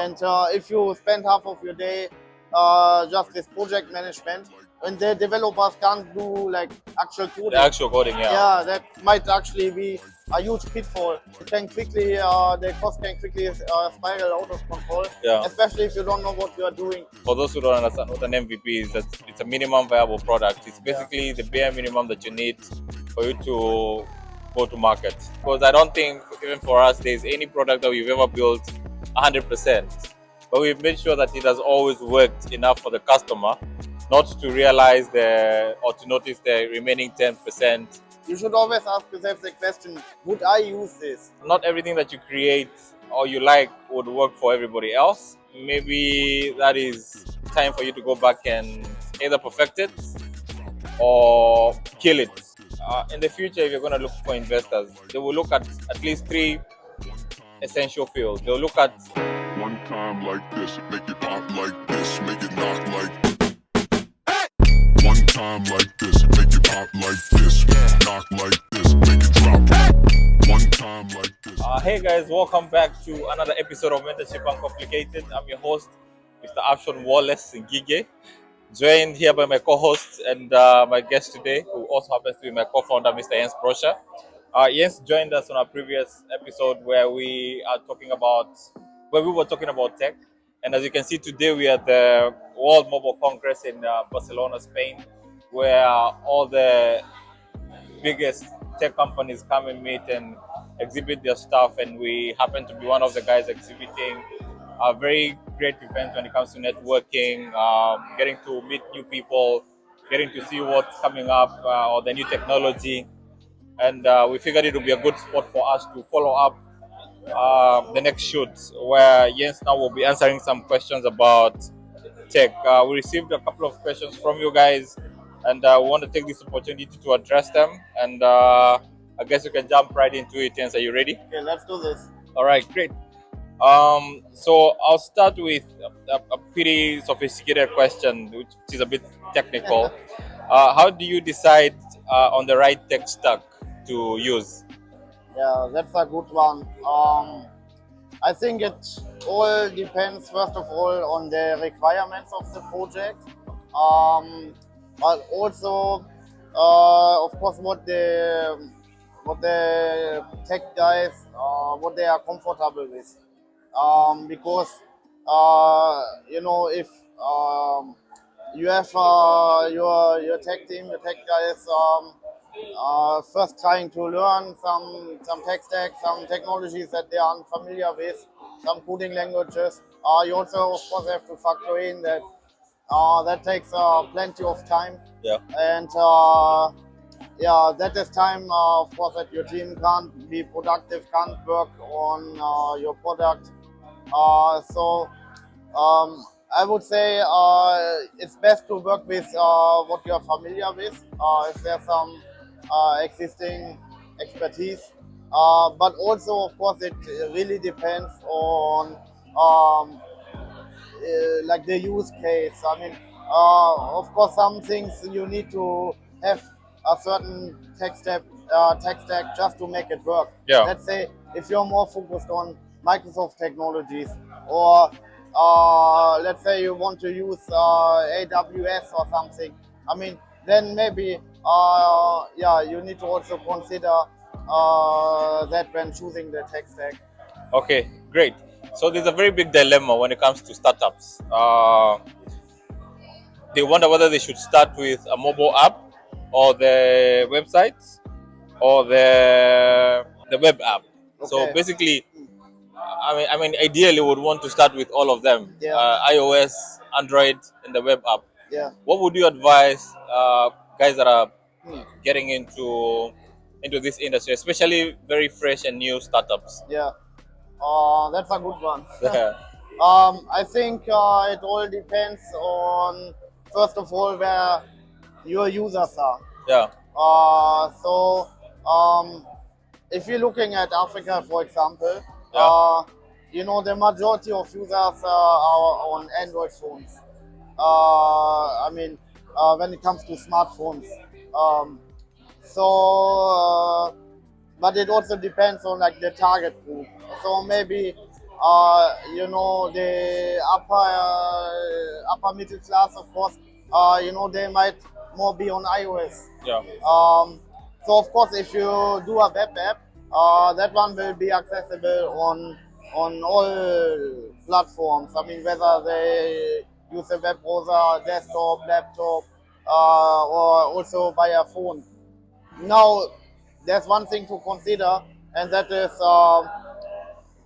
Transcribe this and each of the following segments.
And if you spend half of your day just with project management, and the developers can't do like actual coding. The actual coding, yeah. Yeah, that might actually be a huge pitfall. It can quickly, the cost can quickly spiral out of control. Yeah. Especially if you don't know what you are doing. For those who don't understand what an MVP is, it's a minimum viable product. It's basically the bare minimum that you need for you to go to market. Because I don't think, even for us, there's any product that we've ever built 100%. But we've made sure that it has always worked enough for the customer not to realize or to notice the remaining 10%. You should always ask yourself the question, would I use this? Not everything that you create or you like would work for everybody else. Maybe that is time for you to go back and either perfect it or kill it. In the future, if you're going to look for investors, they will look at least 3 essential fields. They'll look at one time like this, make it pop like this, make it knock like one time like this, make it pop like this, knock like this, make it drop one time like this. Hey guys, welcome back to another episode of Mentorship Uncomplicated. I'm your host, Mr. Afshon Wallace Ngige, joined here by my co-host and my guest today, who also happens to be my co-founder, Mr. Jens Brocher. Jens joined us on our previous episode where we were talking about tech. And as you can see today, we are at the World Mobile Congress in Barcelona, Spain, where all the biggest tech companies come and meet and exhibit their stuff. And we happen to be one of the guys exhibiting. A very great event when it comes to networking, getting to meet new people, getting to see what's coming up or the new technology. And we figured it would be a good spot for us to follow up the next shoot, where Jens now will be answering some questions about tech. We received a couple of questions from you guys, and we want to take this opportunity to address them. And I guess we can jump right into it. Jens, are you ready? Okay, let's do this. All right, great. So I'll start with a pretty sophisticated question, which is a bit technical. How do you decide on the right tech stack to use? Yeah, that's a good one. I think it all depends, first of all, on the requirements of the project, but also, of course, what the tech guys, what they are comfortable with. Because if you have your tech team, your tech guys. First trying to learn some tech stack, some technologies that they are unfamiliar with, some coding languages. You also, of course, have to factor in that that takes plenty of time. Yeah. And that is time, of course, that your team can't be productive, can't work on your product. So I would say it's best to work with what you're familiar with. If there's some existing expertise, but also, of course, it really depends on like the use case. I mean, of course, some things you need to have a certain tech stack just to make it work. Yeah. Let's say if you're more focused on Microsoft technologies, or let's say you want to use AWS or something. I mean, then maybe you need to also consider that when choosing the tech stack. Okay, great. So there's a very big dilemma when it comes to startups. They wonder whether they should start with a mobile app, or the websites, or the web app. Okay. So basically, I mean, ideally, would want to start with all of them: iOS, Android, and the web app. Yeah. What would you advise guys that are getting into this industry, especially very fresh and new startups? Yeah. That's a good one. Yeah. I think it all depends on, first of all, where your users are. Yeah. So if you're looking at Africa, for example, the majority of users are on Android phones. I mean, when it comes to smartphones. But it also depends on like the target group. So maybe you know, the upper middle class, of course, you know, they might more be on iOS. Yeah. So of course, if you do a web app, that one will be accessible on all platforms. I mean, whether they use a web browser, desktop, laptop, or also via phone. Now, there's one thing to consider, and that is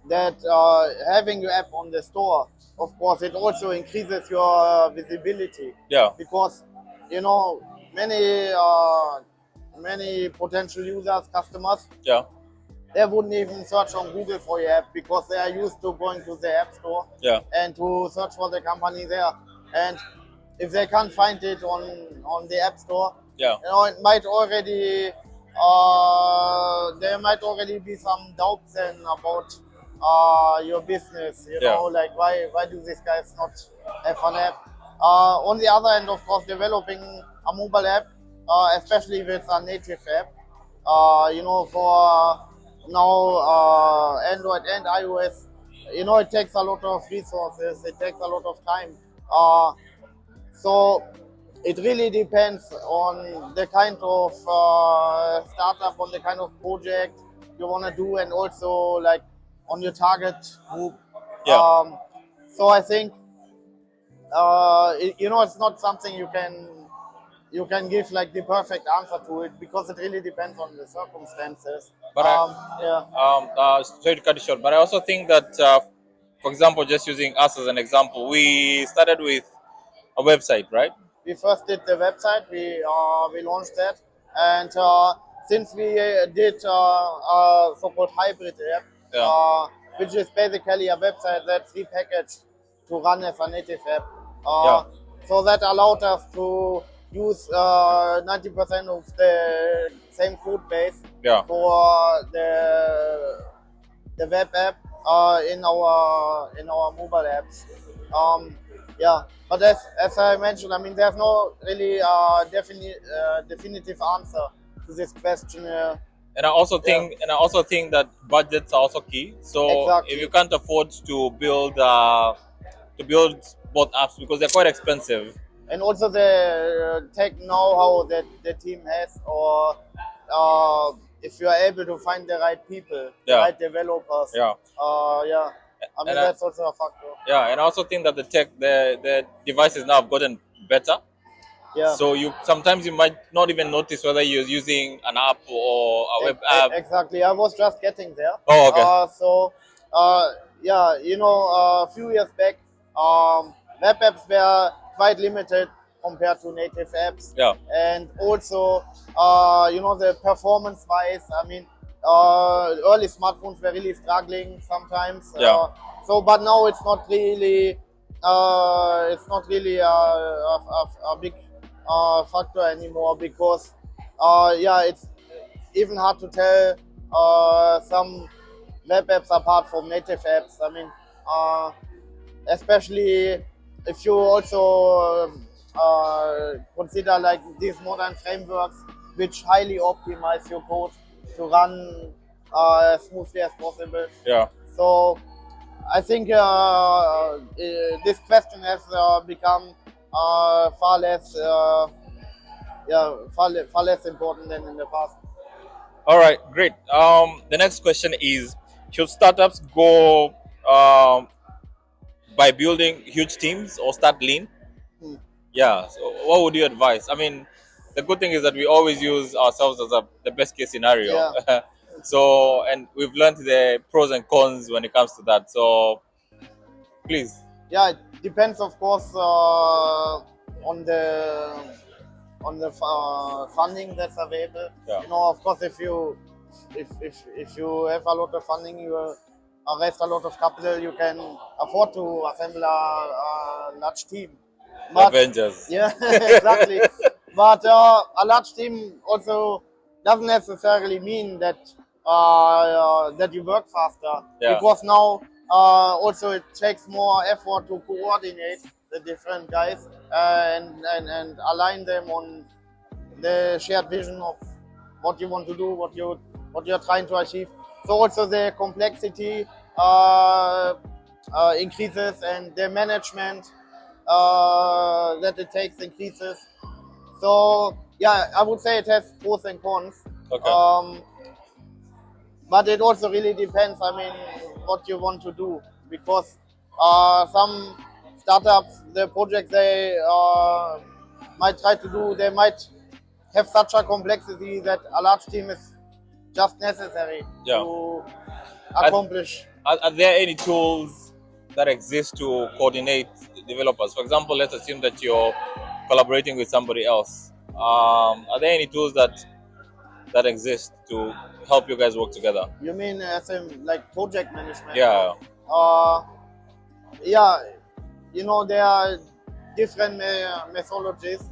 that having your app on the store, of course, it also increases your visibility. Yeah. Because, you know, many potential users, customers, Yeah. they wouldn't even search on Google for your app because they are used to going to the app store Yeah. and to search for the company there. And if they can't find it on the app store, Yeah. you know, it might already there might already be some doubts then about your business. You Yeah. know, like why do these guys not have an app? On the other hand, of course, developing a mobile app, especially with a native app, you know, for now Android and iOS, you know, it takes a lot of resources, it takes a lot of time. So it really depends on the kind of startup, on the kind of project you want to do, and also like on your target group. Yeah. So I think you know, it's not something you can give like the perfect answer to it, because it really depends on the circumstances. But sorry to cut you short, but I also think that, for example, just using us as an example, we started with a website, right? We first did the website, we launched that, and since we did a so-called hybrid app, Yeah. which is basically a website that's repackaged to run as a native app. Yeah. So that allowed us to use 90% of the same code base Yeah. for the web app in our mobile apps. Yeah, but as I mentioned, I mean, there's no really definitive answer to this question. And I also think that budgets are also key. So Exactly. if you can't afford to build both apps because they're quite expensive. And also the tech know-how that the team has, or if you are able to find the right people, the Yeah. right developers. Yeah. Yeah. I mean, And that's also a factor. Yeah, and I also think that the devices now have gotten better. Yeah. So sometimes you might not even notice whether you're using an app or a web app. Exactly. I was just getting there. Oh, okay. So, yeah, you know, a few years back, web apps were quite limited compared to native apps. Yeah. And also, you know, the performance-wise, I mean, early smartphones were really struggling sometimes. Yeah. So, but now it's not really a big factor anymore, because yeah, it's even hard to tell some web apps apart from native apps. I mean, especially if you also consider like these modern frameworks which highly optimize your code to run as smoothly as possible. Yeah. So I think this question has become far less important than in the past. All right, great. The next question is: should startups go by building huge teams or start lean? Yeah. So what would you advise? I mean, the good thing is that we always use ourselves as the best case scenario. Yeah. So, and we've learned the pros and cons when it comes to that. So, please. Yeah, it depends, of course, on the funding that's available. Yeah. You know, of course, if you have a lot of funding, you raise a lot of capital, you can afford to assemble a large team. But, Avengers. yeah, exactly. But a large team also doesn't necessarily mean that that you work faster. Yeah. Because now also it takes more effort to coordinate the different guys and align them on the shared vision of what you want to do, what you're trying to achieve. So also the complexity increases, and the management that it takes increases. So yeah, I would say it has pros and cons. Okay. But it also really depends. I mean, what you want to do, because some startups, the projects they might try to do, they might have such a complexity that a large team is just necessary Yeah. to Are, accomplish. are there any tools that exist to coordinate developers? For example, let's assume that you're collaborating with somebody else. Are there any tools that exist to help you guys work together? You mean as in like project management? Yeah. Uh, yeah, you know, there are different methodologies.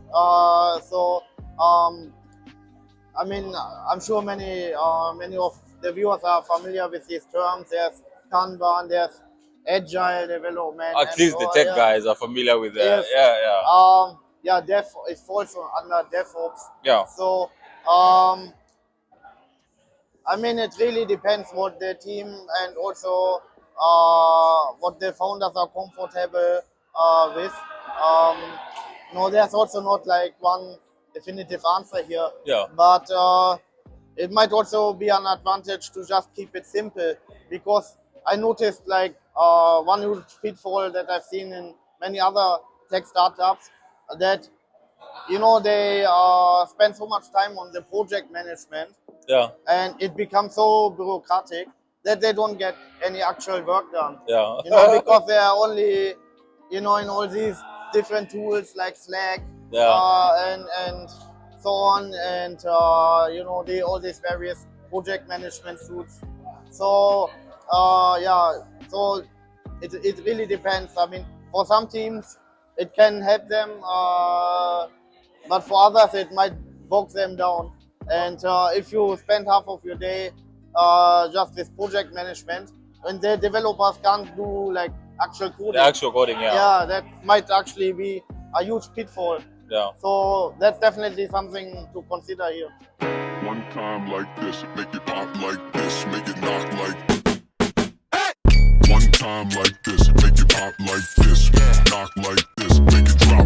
I mean, I'm sure many of the viewers are familiar with these terms. There's Kanban, there's agile development, At and least the so tech yeah, guys are familiar with that. yes, yeah, it falls under DevOps. Yeah. So, I mean, it really depends what the team and also what the founders are comfortable with. Um, no, there's also not like one definitive answer here. Yeah. But it might also be an advantage to just keep it simple, because I noticed like one huge pitfall that I've seen in many other tech startups, that they spend so much time on the project management, Yeah. and it becomes so bureaucratic that they don't get any actual work done. Yeah. Because they are only, in all these different tools like Slack, Yeah. and so on, and all these various project management suits. So yeah, so it really depends. I mean, for some teams it can help them, but for others it might bog them down. And if you spend half of your day just with project management, and the developers can't do like actual coding, The actual coding, yeah. yeah, that might actually be a huge pitfall. Yeah. So that's definitely something to consider here. One time like this, make it pop like this, make it knock like. One time like this, make it pop like this, knock like this, make it drop.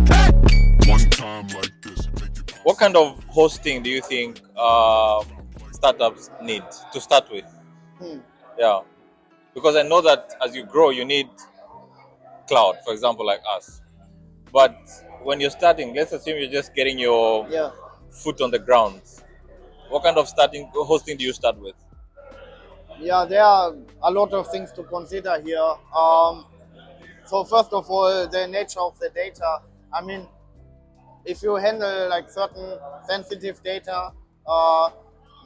One time like this, make it pop. What kind of hosting do you think startups need to start with? Yeah, because I know that as you grow, you need cloud, for example, like us. But when you're starting, let's assume you're just getting your Yeah. foot on the ground. What kind of starting hosting do you start with? Yeah, there are a lot of things to consider here. So first of all, the nature of the data. I mean, if you handle like certain sensitive data,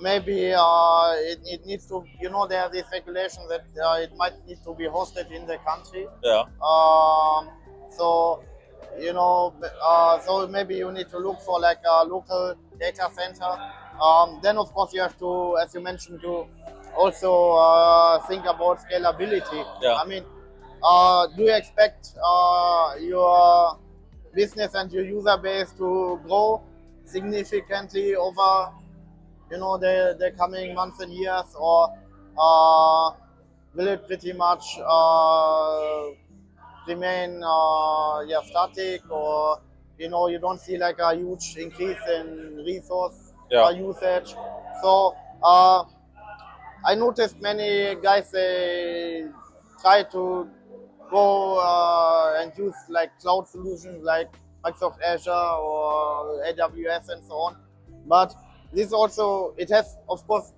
maybe it needs to, there are these regulations that it might need to be hosted in the country. Yeah. So, so maybe you need to look for like a local data center. Then of course you have to, as you mentioned, to also think about scalability. Yeah. I mean, do you expect your business and your user base to grow significantly over the coming months and years, or will it pretty much remain static, or you don't see like a huge increase in resource Yeah. usage? So I noticed many guys, they try to go and use like cloud solutions like Microsoft Azure or AWS and so on. But this also, it has of course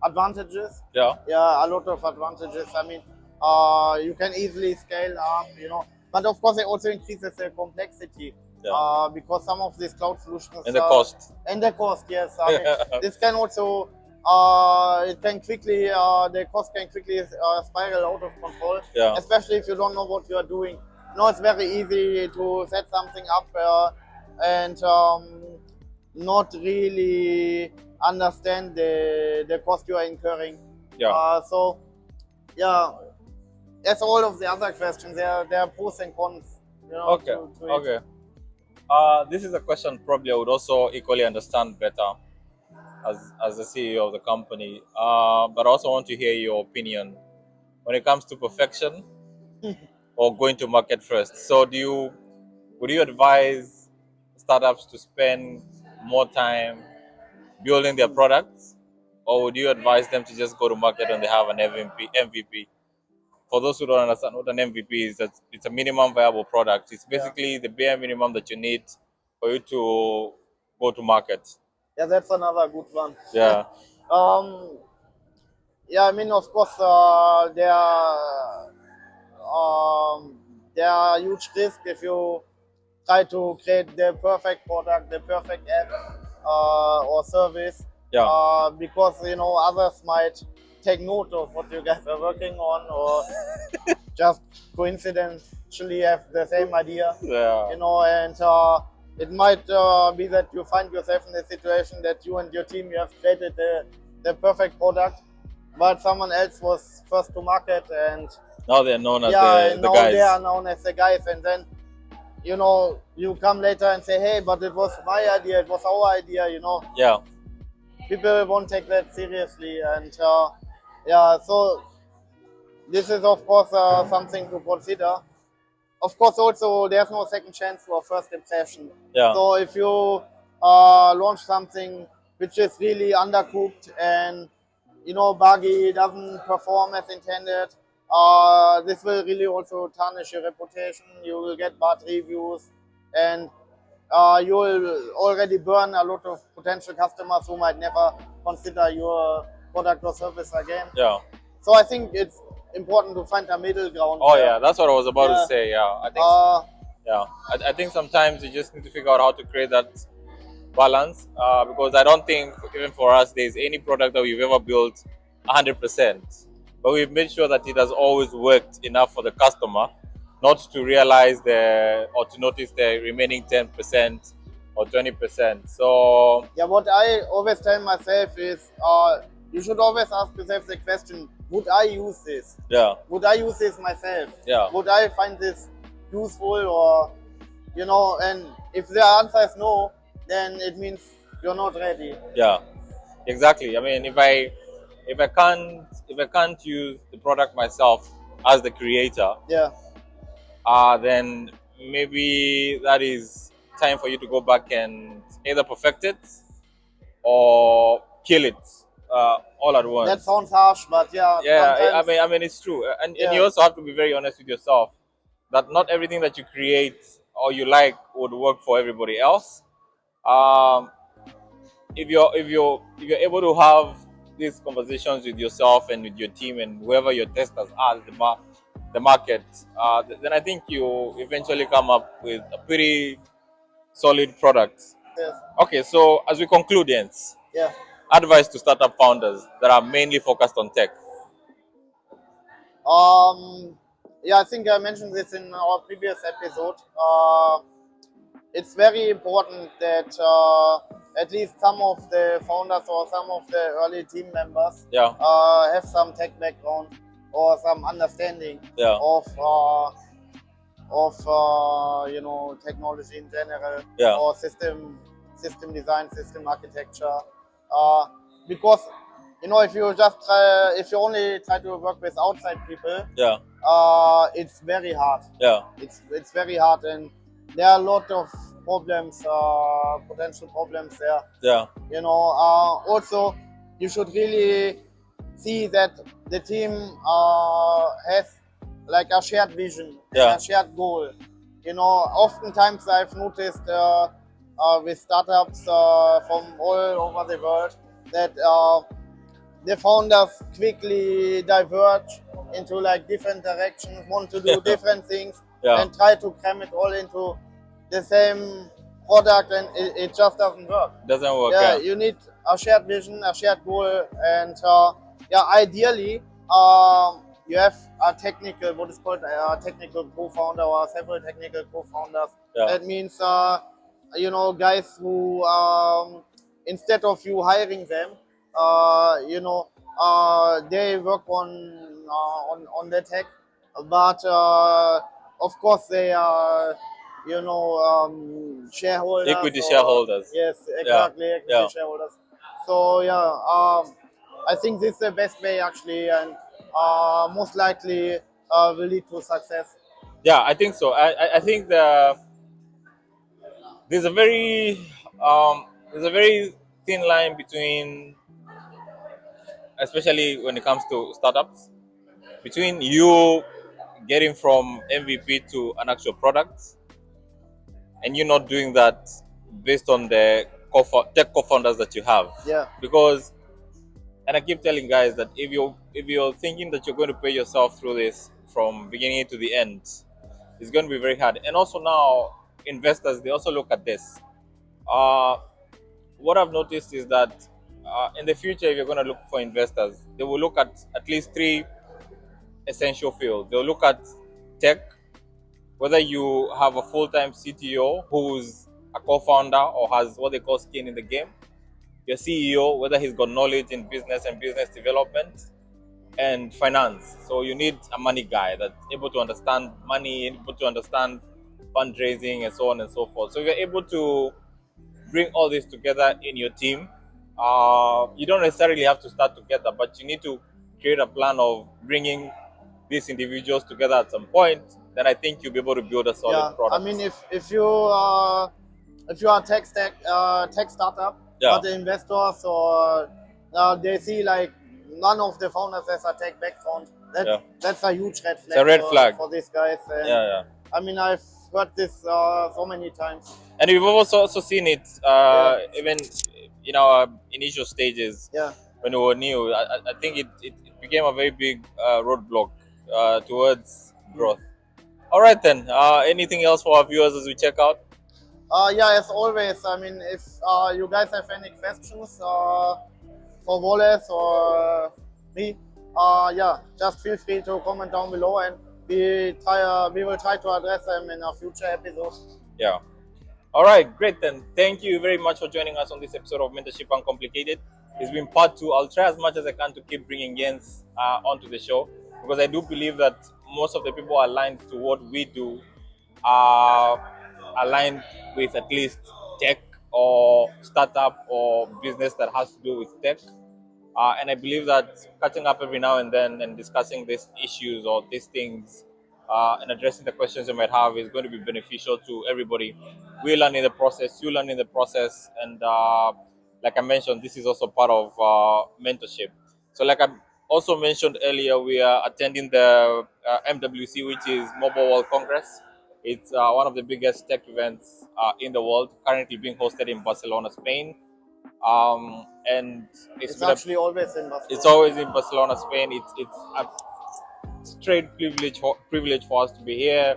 advantages. Yeah. Yeah, a lot of advantages. I mean, you can easily scale up, but of course it also increases the complexity. Yeah. Because some of these cloud solutions And the cost. and the cost, yes. I mean, this can also it can quickly the cost can quickly spiral out of control. Yeah. Especially if you don't know what you are doing. It's very easy to set something up and not really understand the cost you are incurring. Yeah. So yeah, as all of the other questions, there are pros and cons. Okay. to it. Okay. This is a question probably I would also equally understand better as the CEO of the company. But I also want to hear your opinion when it comes to perfection or going to market first. So would you advise startups to spend more time building their products, or would you advise them to just go to market when they have an MVP? For those who don't understand what an MVP is, it's a minimum viable product. It's Yeah. basically the bare minimum that you need for you to go to market. Yeah, that's another good one. Yeah, um, yeah, I mean, of course, there are huge risks if you try to create the perfect product, the perfect app or service, yeah, because others might take note of what you guys are working on, or just coincidentally have the same idea, yeah, and it might be that you find yourself in a situation that you and your team, you have created the perfect product, but someone else was first to market, and now they're known as yeah, and the now they guys. are known as the guys, and then you come later and say, hey, but it was my idea, it was our idea, Yeah, people won't take that seriously, and yeah, so this is of course something to consider. Of course, also there's no second chance for first impression. yeah, So if you launch something which is really undercooked and buggy, doesn't perform as intended, this will really also tarnish your reputation. You will get bad reviews, and you will already burn a lot of potential customers who might never consider your product or service again. yeah. So I think it's important to find a middle ground. Oh there. yeah, that's what I was about to Yeah. say. Yeah, I think sometimes you just need to figure out how to create that balance, because I don't think even for us there's any product that we've ever built 100%, but we've made sure that it has always worked enough for the customer not to realize or to notice the remaining 10% or 20%. So Yeah, what I always tell myself is you should always ask yourself the question, would I use this? yeah, Would I use this myself? yeah, Would I find this useful, or, and if the answer is no, then it means you're not ready. yeah, exactly. I mean, if I can't use the product myself as the creator, Yeah, then maybe that is time for you to go back and either perfect it or kill it all at that once. sounds harsh, but yeah, Yeah, I sometimes, mean, it's true, and you yeah, also have to be very honest with yourself that not everything that you create or you like would work for everybody else. Um, if you're able to have these conversations with yourself and with your team and whoever your testers are, the market, then I think you eventually come up with a pretty solid product. yes, Okay, so as we conclude, Jens, yeah. advice to startup founders that are mainly focused on tech. Yeah, I think I mentioned this in our previous episode. It's very important that at least some of the founders or some of the early team members Yeah, have some tech background or some understanding yeah, of technology in general, yeah, or system design, system architecture, uh, because if you only try to work with outside people, yeah, it's very hard. yeah, It's very hard, and there are a lot of problems, potential problems there. yeah, Also, you should really see that the team has like a shared vision and yeah, a shared goal. Oftentimes I've noticed with startups from all over the world that the founders quickly diverge into like different directions, want to do different things, yeah. and try to cram it all into the same product, and it just doesn't work. Doesn't work. Yeah, Yeah, you need a shared vision, a shared goal, and yeah, ideally, you have a technical, what is called a technical co-founder, or several technical co-founders. yeah, That means, guys who, instead of you hiring them, they work on the tech, but of course they are, shareholders. equity shareholders. Yes, Yeah, exactly, equity yeah, shareholders. So yeah, I think this is the best way actually, and most likely will lead to success. Yeah, I think so. I think there's a very there's a very thin line between, especially when it comes to startups, between you getting from MVP to an actual product, and you not doing that based on the tech co-founders that you have. Yeah. Because, and I keep telling guys that if you're thinking that you're going to pay yourself through this from beginning to the end, it's going to be very hard. And also now, investors, they also look at this. Uh, what I've noticed is that in the future, if you're going to look for investors, they will look at least three essential fields. They'll look at tech, whether you have a full-time CTO who's a co-founder or has what they call skin in the game, your CEO, whether he's got knowledge in business and business development, and finance. So you need a money guy that's able to understand money, able to understand fundraising, and so on and so forth. So if you're able to bring all this together in your team, you don't necessarily have to start together, but you need to create a plan of bringing these individuals together at some point. Then I think you'll be able to build a solid Yeah, product. I mean, if you are tech startup, Yeah. but the investors or they see like none of the founders has a tech background, that's a huge red flag. It's a red flag for these guys. And yeah. I mean, I've heard this so many times. And we've also seen it even in our initial stages. Yeah. When we were new, I think it became a very big roadblock towards growth. All right then. Anything else for our viewers as we check out? Yeah, as always. I mean, if you guys have any questions for Wallace or me, yeah, just feel free to comment down below, and we will try to address them in a future episode. Yeah. All right, great then. Thank you very much for joining us on this episode of Mentorship Uncomplicated. It's been part 2. I'll try as much as I can to keep bringing Jens onto the show, because I do believe that most of the people aligned to what we do are aligned with at least tech or startup or business that has to do with tech. And I believe that catching up every now and then and discussing these issues or these things and addressing the questions you might have is going to be beneficial to everybody. We learn in the process, you learn in the process, and like I mentioned, this is also part of mentorship. So like I also mentioned earlier, we are attending the MWC, which is Mobile World Congress. It's one of the biggest tech events in the world, currently being hosted in Barcelona, Spain. And it's actually always in Barcelona. It's always in Barcelona, Spain. It's a straight privilege for us to be here,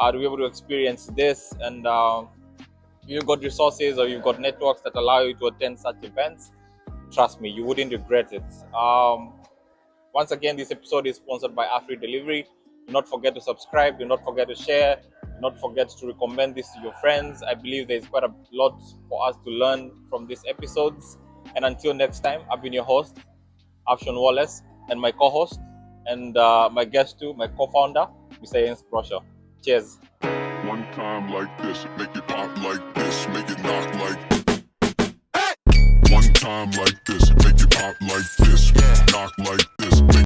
to be able to experience this. And you've got resources or you've got networks that allow you to attend such events. Trust me, you wouldn't regret it. Once again, this episode is sponsored by AfriDelivery. Do not forget to subscribe. Do not forget to share. Do not forget to recommend this to your friends. I believe there's quite a lot for us to learn from these episodes. And until next time, I've been your host, Afshan Wallace, and my co-host, and my guest too, my co-founder, Mr. Jens Brocher. Cheers. One time like this, make it pop like this, make it knock like. One time like this, make it pop like this, knock like this.